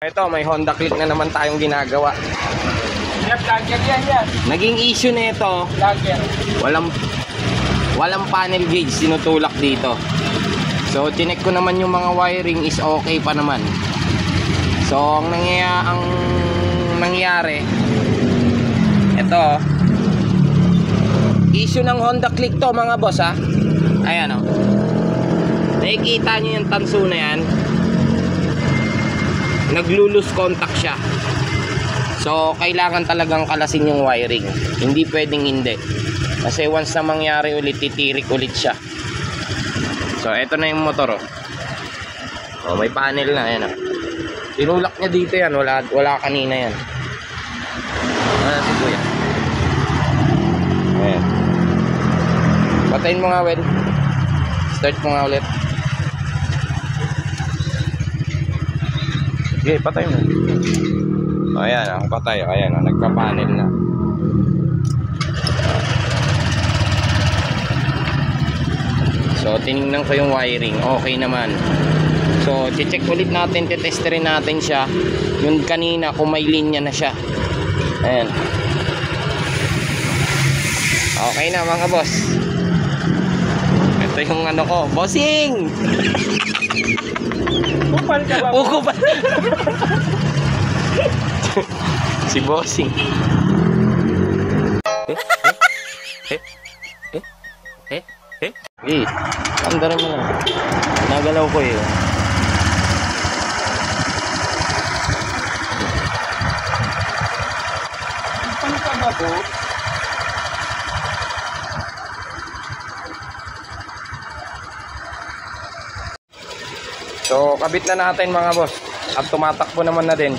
Ito, may Honda Click na naman tayong ginagawa. Naging issue na ito, walang panel gauge sinutulak dito. So chinek ko naman yung mga wiring is okay pa naman. So ang nangyayari ito, issue ng Honda Click to mga boss ha. Ayan o, nakikita nyo yung tanso na yan, naglo-lose contact siya. So kailangan talagang kalasin yung wiring, hindi pwedeng hindi, kasi once na mangyari ulit, titirik ulit siya. So eto na yung motor oh, may panel na yan oh. Tinulak niya dito yan, wala kanina yan. Wala si kuya. Ayan, patayin mo nga, Wel. Start mo nga ulit. Okay, patay mo. Ayan, ang patay. Ayan, nagpa-panel na. So, tinignan ko yung wiring. Okay naman. So, check ulit natin. Titesterin natin siya. Yung kanina, kung may linya na siya. Ayan. Okay na mga boss. Ito yung ano ko. Bossing! Kupal ka ba? Kupal. Si Bossing. Andarin mo na. Nagalaw ko eh. Kupal ka ba po? So, kabit na natin mga boss. At tumatakbo naman na din.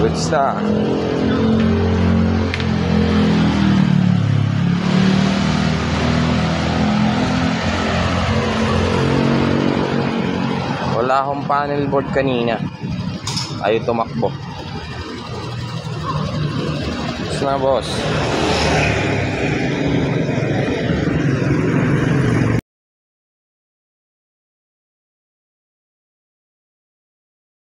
Good stuff. Wala akong panel board kanina. Ayaw tumakbo. Gusto na boss.